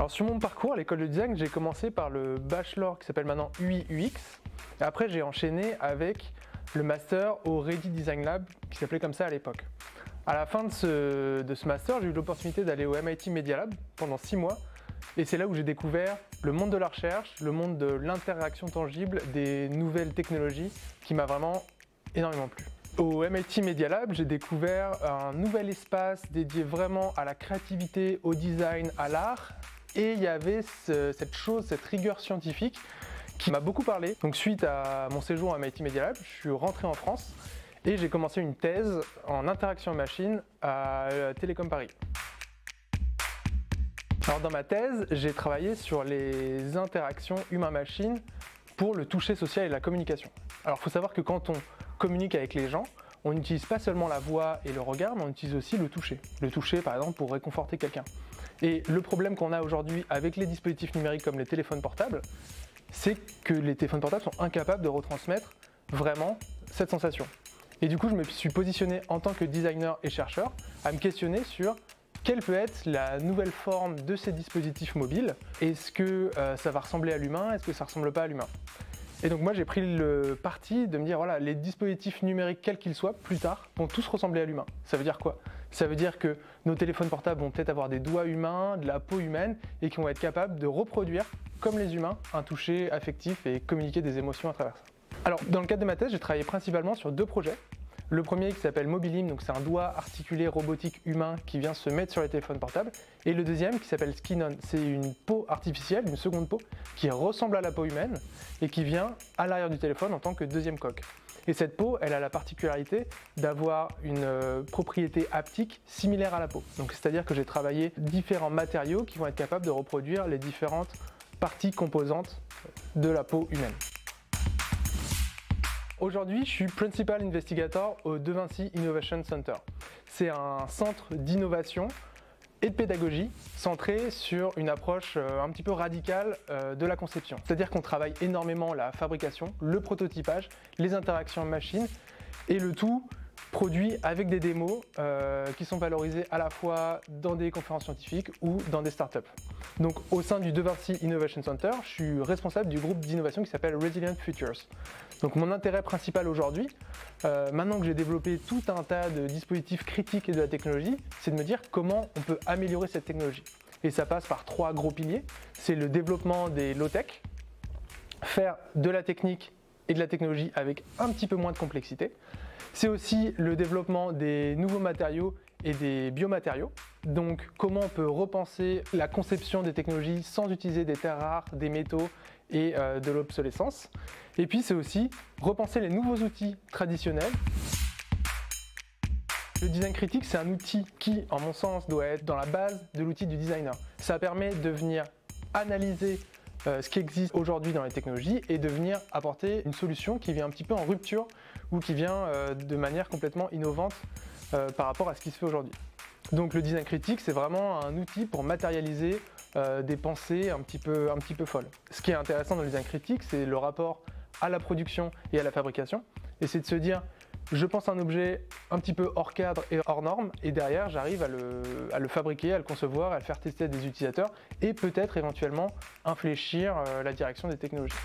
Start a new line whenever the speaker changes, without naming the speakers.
Alors sur mon parcours à l'école de design, j'ai commencé par le bachelor qui s'appelle maintenant UI UX. Et après j'ai enchaîné avec le master au Ready Design Lab qui s'appelait comme ça à l'époque. À la fin de ce master, j'ai eu l'opportunité d'aller au MIT Media Lab pendant 6 mois. Et c'est là où j'ai découvert le monde de la recherche, le monde de l'interaction tangible, des nouvelles technologies qui m'a vraiment énormément plu. Au MIT Media Lab, j'ai découvert un nouvel espace dédié vraiment à la créativité, au design, à l'art. Et il y avait cette rigueur scientifique qui m'a beaucoup parlé. Donc suite à mon séjour à MIT Media Lab, je suis rentré en France et j'ai commencé une thèse en interaction machine à Télécom Paris. Alors dans ma thèse, j'ai travaillé sur les interactions humain-machine pour le toucher social et la communication. Alors il faut savoir que quand on communique avec les gens, on n'utilise pas seulement la voix et le regard, mais on utilise aussi le toucher. Le toucher par exemple pour réconforter quelqu'un. Et le problème qu'on a aujourd'hui avec les dispositifs numériques comme les téléphones portables, c'est que les téléphones portables sont incapables de retransmettre vraiment cette sensation. Et du coup, je me suis positionné en tant que designer et chercheur à me questionner sur quelle peut être la nouvelle forme de ces dispositifs mobiles. Est-ce que ça va ressembler à l'humain? Est-ce que ça ne ressemble pas à l'humain? Et donc moi j'ai pris le parti de me dire voilà, les dispositifs numériques quels qu'ils soient, plus tard, vont tous ressembler à l'humain. Ça veut dire quoi? Ça veut dire que nos téléphones portables vont peut-être avoir des doigts humains, de la peau humaine, et qui vont être capables de reproduire, comme les humains, un toucher affectif et communiquer des émotions à travers ça. Alors dans le cadre de ma thèse, j'ai travaillé principalement sur 2 projets. Le premier qui s'appelle Mobilim, donc c'est un doigt articulé robotique humain qui vient se mettre sur les téléphones portables. Et le deuxième qui s'appelle Skin On, c'est une peau artificielle, une seconde peau, qui ressemble à la peau humaine et qui vient à l'arrière du téléphone en tant que deuxième coque. Et cette peau, elle a la particularité d'avoir une propriété haptique similaire à la peau. Donc c'est-à-dire que j'ai travaillé différents matériaux qui vont être capables de reproduire les différentes parties composantes de la peau humaine. Aujourd'hui, je suis Principal Investigator au De Vinci Innovation Center. C'est un centre d'innovation et de pédagogie centré sur une approche un petit peu radicale de la conception. C'est-à-dire qu'on travaille énormément la fabrication, le prototypage, les interactions machines et le tout produit avec des démos qui sont valorisées à la fois dans des conférences scientifiques ou dans des startups. Donc au sein du De Vinci Innovation Center, je suis responsable du groupe d'innovation qui s'appelle Resilient Futures. Donc mon intérêt principal aujourd'hui, maintenant que j'ai développé tout un tas de dispositifs critiques et de la technologie, c'est de me dire comment on peut améliorer cette technologie. Et ça passe par 3 gros piliers. C'est le développement des low-tech, faire de la technique et de la technologie avec un petit peu moins de complexité. C'est aussi le développement des nouveaux matériaux et des biomatériaux. Donc comment on peut repenser la conception des technologies sans utiliser des terres rares, des métaux et de l'obsolescence. Et puis c'est aussi repenser les nouveaux outils traditionnels. Le design critique, c'est un outil qui, en mon sens, doit être dans la base de l'outil du designer. Ça permet de venir analyser ce qui existe aujourd'hui dans les technologies et de venir apporter une solution qui vient un petit peu en rupture ou qui vient de manière complètement innovante par rapport à ce qui se fait aujourd'hui. Donc le design critique, c'est vraiment un outil pour matérialiser des pensées un petit peu folles. Ce qui est intéressant dans le design critique, c'est le rapport à la production et à la fabrication. Et c'est de se dire, je pense un objet un petit peu hors cadre et hors norme, et derrière j'arrive à le fabriquer, à le concevoir, à le faire tester à des utilisateurs, et peut-être éventuellement infléchir la direction des technologies.